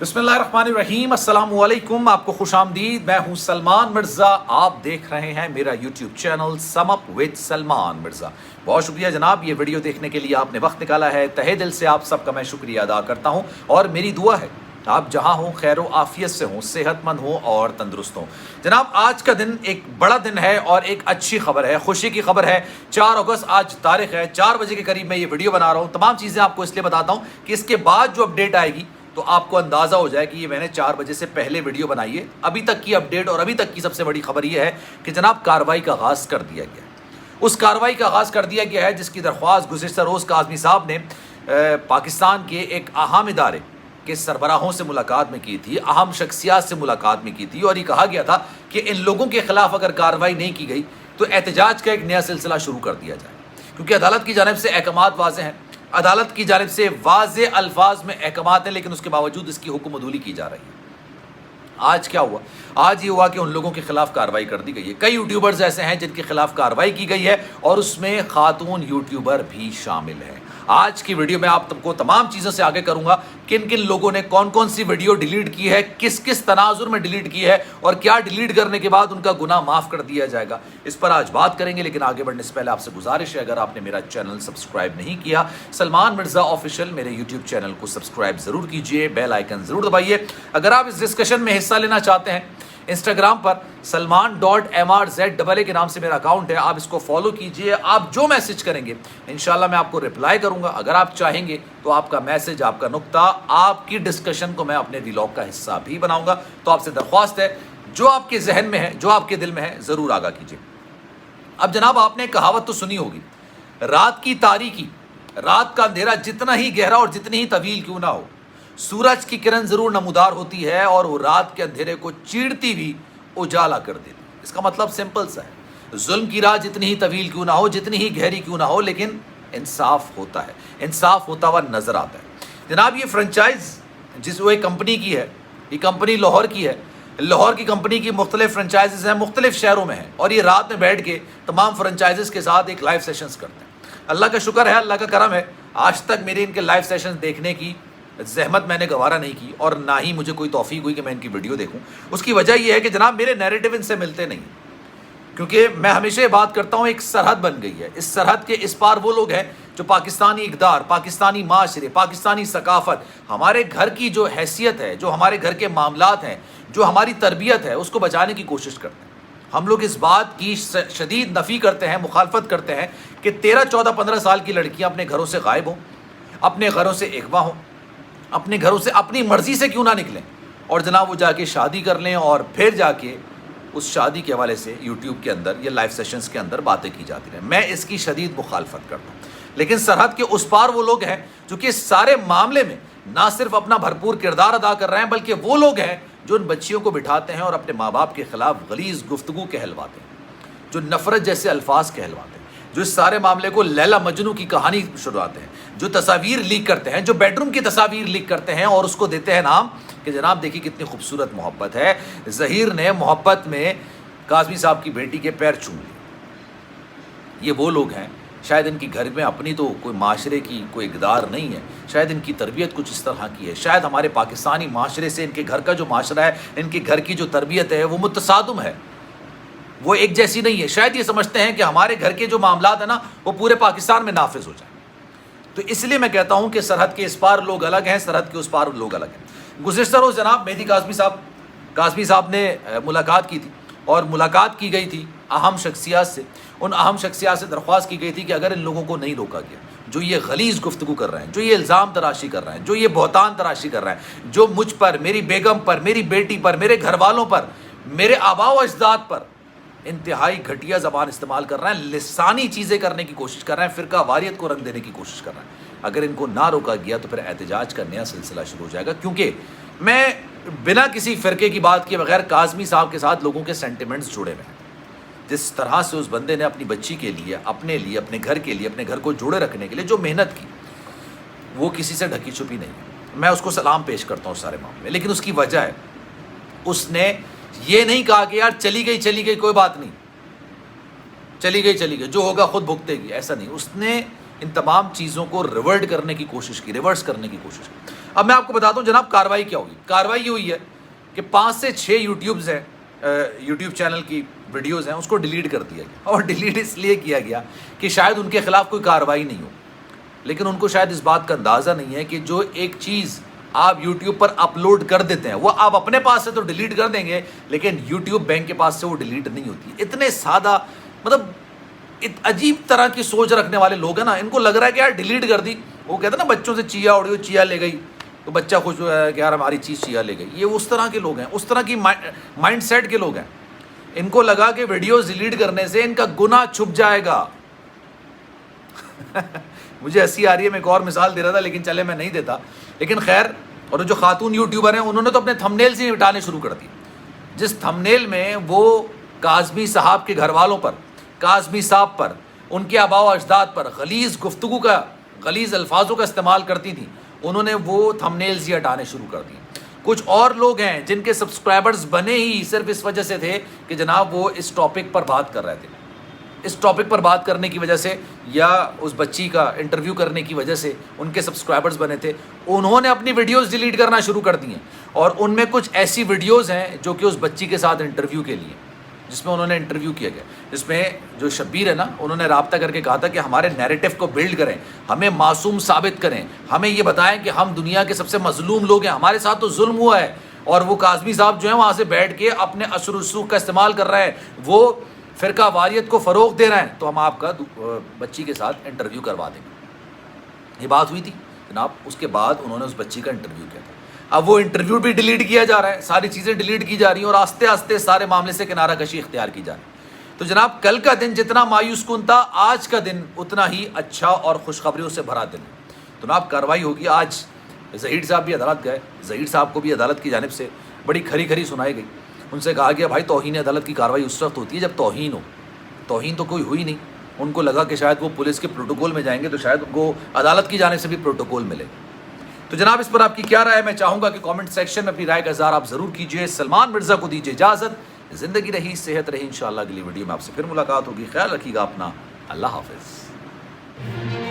बिस्मिल्लाहिर्रहमानिर्रहीम, अस्सलाम वालेकुम। आपको खुश आमदीद। मैं हूं सलमान मिर्ज़ा। आप देख रहे हैं मेरा YouTube channel sum up with Salman Mirza. बहुत शुक्रिया जनाब, ये वीडियो देखने के लिए आपने वक्त निकाला है। तहे दिल से आप सबका मैं शुक्रिया अदा करता हूं और मेरी दुआ है आप जहां हों खैर व आफियत से हों, सेहतमंद हों और तंदुरुस्त हों। जनाब आज का दिन एक बड़ा दिन है और एक अच्छी खबर है, खुशी की खबर है। 4 अगस्त आज तारीख है। 4 बजे के करीब मैं ये वीडियो बना रहा हूँ। तमाम चीज़ें आपको इसलिए बताता हूँ कि इसके बाद जो अपडेट आएगी तो आपको अंदाज़ा हो जाए कि ये मैंने 4 बजे से पहले वीडियो बनाई है। अभी तक की अपडेट और अभी तक की सबसे बड़ी खबर ये है कि जनाब कार्रवाई का आगाज़ कर दिया गया है। उस कार्रवाई का आगाज़ कर दिया गया है जिसकी दरख्वास्त गुज़िश्ता रोज़ काज़मी साहब ने पाकिस्तान के एक अहम इदारे के सरबराहों से मुलाकात में की थी, अहम शख्सियात से मुलाकात में की थी और ये कहा गया था कि इन लोगों के ख़िलाफ़ अगर कार्रवाई नहीं की गई तो एहतजाज का एक नया सिलसिला शुरू कर दिया जाए। क्योंकि अदालत की जानिब से अहकामात वाज़ेह हैं, अदालत की जानिब से वाज़ेह अल्फाज में अहकामात हैं, लेकिन उसके बावजूद इसकी हुक्म अदूली की जा रही है। आज क्या हुआ? आज ये हुआ कि उन लोगों के खिलाफ कार्रवाई कर दी गई है। कई यूट्यूबर्स ऐसे हैं जिनके खिलाफ कार्रवाई की गई है और उसमें खातून यूट्यूबर भी शामिल हैं। आज की वीडियो में आप तुमको तमाम चीज़ों से आगे करूंगा, किन किन लोगों ने कौन कौन सी वीडियो डिलीट की है, किस किस तनाजुर में डिलीट की है और क्या डिलीट करने के बाद उनका गुनाह माफ़ कर दिया जाएगा, इस पर आज बात करेंगे। लेकिन आगे बढ़ने से पहले आपसे गुजारिश है, अगर आपने मेरा चैनल सब्सक्राइब नहीं किया, सलमान मिर्ज़ा ऑफिशियल मेरे यूट्यूब चैनल को सब्सक्राइब ज़रूर कीजिए, बेल आइकन ज़रूर दबाइए। अगर आप इस डिस्कशन में हिस्सा लेना चाहते हैं, इंस्टाग्राम पर salman.mrz के नाम से मेरा अकाउंट है, आप इसको फॉलो कीजिए। आप जो मैसेज करेंगे इंशाल्लाह मैं आपको रिप्लाई करूंगा। अगर आप चाहेंगे तो आपका मैसेज, आपका नुक्ता, आपकी डिस्कशन को मैं अपने व्लॉग का हिस्सा भी बनाऊंगा। तो आपसे दरख्वास्त है, जो आपके जहन में है, जो आपके दिल में है, ज़रूर आगा कीजिए। अब जनाब आपने कहावत तो सुनी होगी, रात की तारीकी, रात का अंधेरा जितना ही गहरा और जितनी ही तवील क्यों ना हो, सूरज की किरण ज़रूर नमूदार होती है और वो रात के अंधेरे को चीरती भी उजाला कर देती है। इसका मतलब सिंपल सा है, जुल्म की रात जितनी ही तवील क्यों ना हो, जितनी ही गहरी क्यों ना हो, लेकिन इंसाफ होता है, इंसाफ होता हुआ नज़र आता है। जनाब ये फ्रेंचाइज जिस वो एक कंपनी की है, ये कंपनी लाहौर की है। लाहौर की कंपनी की मुख्तलिफ फ्रेंचाइजेज़ हैं, मुख्तलिफ शहरों में हैं और ये रात में बैठ के तमाम फ्रेंचाइजेज़ के साथ एक लाइव सेशंस करते हैं। अल्लाह का शुक्र है, अल्लाह का करम है, आज तक मेरे इनके लाइव सेशंस देखने की ज़हमत मैंने गवारा नहीं की और ना ही मुझे कोई तौफीक हुई कि मैं इनकी वीडियो देखूं। उसकी वजह यह है कि जनाब मेरे नैरेटिव इनसे मिलते नहीं, क्योंकि मैं हमेशा ये बात करता हूँ, एक सरहद बन गई है। इस सरहद के इस पार वो लोग हैं जो पाकिस्तानी इक़दार, पाकिस्तानी माशरे, पाकिस्तानी सकाफ़त, हमारे घर की जो हैसियत है, जो हमारे घर के मामलात हैं, जो हमारी तरबियत है, उसको बचाने की कोशिश करते हैं। हम लोग इस बात की शदीद नफ़ी करते हैं, मुखालफत करते हैं कि 13, 14, 15 साल की लड़कियाँ अपने घरों से गायब हों, अपने घरों से अगवा हों, अपने घरों से अपनी मर्ज़ी से क्यों ना निकलें और जनाब वो जाके शादी कर लें और फिर जाके उस शादी के हवाले से यूट्यूब के अंदर या लाइव सेशंस के अंदर बातें की जाती हैं। मैं इसकी शदीद मुखालफत करता हूँ। लेकिन सरहद के उस पार वो लोग हैं जो कि इस सारे मामले में ना सिर्फ अपना भरपूर किरदार अदा कर रहे हैं, बल्कि वो लोग हैं जो उन बच्चियों को बिठाते हैं और अपने माँ बाप के ख़िलाफ़ गलीज़ गुफ्तगू कहलवाते हैं, जो नफ़रत जैसे अल्फाज कहलवाते हैं, जो इस सारे मामले को लैला मजनू की कहानी शुरुआते हैं, जो तस्वीर लीक करते हैं, जो बेडरूम की तस्वीर लीक करते हैं और उसको देते हैं नाम कि जनाब देखिए कितनी खूबसूरत मोहब्बत है। ज़हीर ने मोहब्बत में काज़मी साहब की बेटी के पैर चूम लिए। ये वो लोग हैं, शायद इनकी घर में अपनी तो कोई माशरे की कोई इक़दार नहीं है, शायद इनकी तरबियत कुछ इस तरह की है, शायद हमारे पाकिस्तानी माशरे से इनके घर का जो माशरा है, इनके घर की जो तरबियत है वो मुतसादम है, वो एक जैसी नहीं है। शायद ये समझते हैं कि हमारे घर के जो मामलात है ना वो पूरे पाकिस्तान में नाफिज हो जाए। तो इसलिए मैं कहता हूँ कि सरहद के इस पार लोग अलग हैं, सरहद के उस पार लोग अलग हैं। गुज़िश्ता रोज़ जनाब मेहदी काज़मी साहब ने मुलाकात की थी और मुलाकात की गई थी अहम शख्सियात से। उन अहम शख्सियात से दरख्वास्त की गई थी कि अगर इन लोगों को नहीं रोका गया, जो ये गलीज़ गुफ्तगू कर रहे हैं, जो ये इल्ज़ाम तराशी कर रहे हैं, जो ये बहतान तराशी कर रहे हैं, जो मुझ पर, मेरी बेगम पर, मेरी बेटी पर, मेरे घर वालों पर, मेरे आबा व अजदाद पर इंतहाई घटिया ज़बान इस्तेमाल कर रहे हैं, लिसानी चीज़ें करने की कोशिश कर रहे हैं, फ़िरका वारियत को रंग देने की कोशिश कर रहे हैं, अगर इनको ना रोका गया तो फिर एहतजाज का नया सिलसिला शुरू हो जाएगा। क्योंकि मैं बिना किसी फ़िरके की बात किए बगैर काज़मी साहब के साथ लोगों के सेंटिमेंट्स जुड़े हुए हैं। जिस तरह से उस बंदे ने अपनी बच्ची के लिए, अपने लिए, अपने घर के लिए, अपने घर को जोड़े रखने के लिए जो मेहनत की, वो किसी से ढकी छुपी नहीं है। मैं उसको सलाम पेश करता हूँ सारे मामले में। लेकिन उसकी वजह है, उसने ये नहीं कहा कि यार चली गई कोई बात नहीं, चली गई जो होगा खुद भुगतेगी, ऐसा नहीं। उसने ان تمام چیزوں کو ریورٹ کرنے کی کوشش کی، ریورس کرنے کی کوشش کی۔ اب میں آپ کو بتاتا ہوں جناب کاروائی کیا ہوئی۔ کاروائی یہ ہوئی ہے کہ 5 سے 6 یوٹیوبز ہیں، یوٹیوب چینل کی ویڈیوز ہیں، اس کو ڈیلیٹ کر دیا گیا، اور ڈیلیٹ اس لیے کیا گیا کہ شاید ان کے خلاف کوئی کاروائی نہیں ہو، لیکن ان کو شاید اس بات کا اندازہ نہیں ہے کہ جو ایک چیز آپ یوٹیوب پر اپلوڈ کر دیتے ہیں وہ آپ اپنے پاس سے تو ڈیلیٹ کر دیں گے، لیکن یوٹیوب بینک کے پاس سے وہ ڈیلیٹ نہیں ہوتی۔ اتنے سادہ، مطلب عجیب طرح کی سوچ رکھنے والے لوگ ہیں نا، ان کو لگ رہا ہے کہ یار ڈیلیٹ کر دی، وہ کہتے ہیں نا بچوں سے چیا اڑی ہو چیا لے گئی، تو بچہ خوش ہوا ہے کہ یار ہماری چیز چیا لے گئی۔ یہ اس طرح کے لوگ ہیں، اس طرح کی مائنڈ سیٹ کے لوگ ہیں۔ ان کو لگا کہ ویڈیوز ڈیلیٹ کرنے سے ان کا گناہ چھپ جائے گا۔ مجھے ہنسی آ رہی ہے، میں ایک اور مثال دے رہا تھا لیکن چلے میں نہیں دیتا، لیکن خیر۔ اور جو خاتون یوٹیوبر ہیں انہوں نے تو اپنے تھمبنیل سے ہٹانے شروع کر دی۔ جس تھمبنیل میں وہ کاظمی صاحب کے گھر والوں پر، کاظمی صاحب پر، ان کے آباء و اجداد پر غلیظ گفتگو کا، غلیظ الفاظوں کا استعمال کرتی تھیں، انہوں نے وہ تھمبنیلز ہی ہٹانے شروع کر دی۔ کچھ اور لوگ ہیں جن کے سبسکرائبرز بنے ہی صرف اس وجہ سے تھے کہ جناب وہ اس ٹاپک پر بات کر رہے تھے، اس ٹاپک پر بات کرنے کی وجہ سے یا اس بچی کا انٹرویو کرنے کی وجہ سے ان کے سبسکرائبرز بنے تھے، انہوں نے اپنی ویڈیوز ڈیلیٹ کرنا شروع کر دی ہیں۔ اور ان میں کچھ ایسی ویڈیوز ہیں جو کہ اس بچی کے ساتھ انٹرویو کے لیے، جس میں انہوں نے انٹرویو کیا گیا، جس میں جو شبیر ہے نا، انہوں نے رابطہ کر کے کہا تھا کہ ہمارے نیریٹو کو بلڈ کریں، ہمیں معصوم ثابت کریں، ہمیں یہ بتائیں کہ ہم دنیا کے سب سے مظلوم لوگ ہیں، ہمارے ساتھ تو ظلم ہوا ہے۔ اور وہ کاظمی صاحب جو ہیں وہاں سے بیٹھ کے اپنے اثر و رسوخ کا استعمال کر رہے ہیں، وہ فرقہ واریت کو فروغ دے رہے ہیں، تو ہم آپ کا بچی کے ساتھ انٹرویو کروا دیں گے۔ یہ بات ہوئی تھی جناب۔ اس کے بعد انہوں نے اس بچی کا انٹرویو کیا تھا۔ اب وہ انٹرویو بھی ڈیلیٹ کیا جا رہا ہے، ساری چیزیں ڈیلیٹ کی جا رہی ہیں، اور آہستہ آہستہ سارے معاملے سے کنارہ کشی اختیار کی جا رہی ہے۔ تو جناب کل کا دن جتنا مایوس کن تھا، آج کا دن اتنا ہی اچھا اور خوشخبریوں سے بھرا دن ہے۔ تو جناب کارروائی ہوگی۔ آج ظہیر صاحب بھی عدالت گئے، ظہیر صاحب کو بھی عدالت کی جانب سے بڑی کھری کھری سنائی گئی۔ ان سے کہا گیا بھائی توہین عدالت کی کارروائی اس وقت ہوتی ہے جب توہین ہو، توہین تو کوئی ہوئی نہیں۔ ان کو لگا کہ شاید وہ پولیس کے پروٹوکول میں جائیں گے تو شاید ان کو عدالت کی جانب سے بھی پروٹوکول ملے۔ تو جناب اس پر آپ کی کیا رائے ہے؟ میں چاہوں گا کہ کامنٹ سیکشن میں اپنی رائے کا اظہار آپ ضرور کیجیے۔ سلمان مرزا کو دیجیے اجازت، زندگی رہی صحت رہی، انشاءاللہ اگلی ویڈیو میں آپ سے پھر ملاقات ہوگی۔ خیال رکھیے گا اپنا، اللہ حافظ۔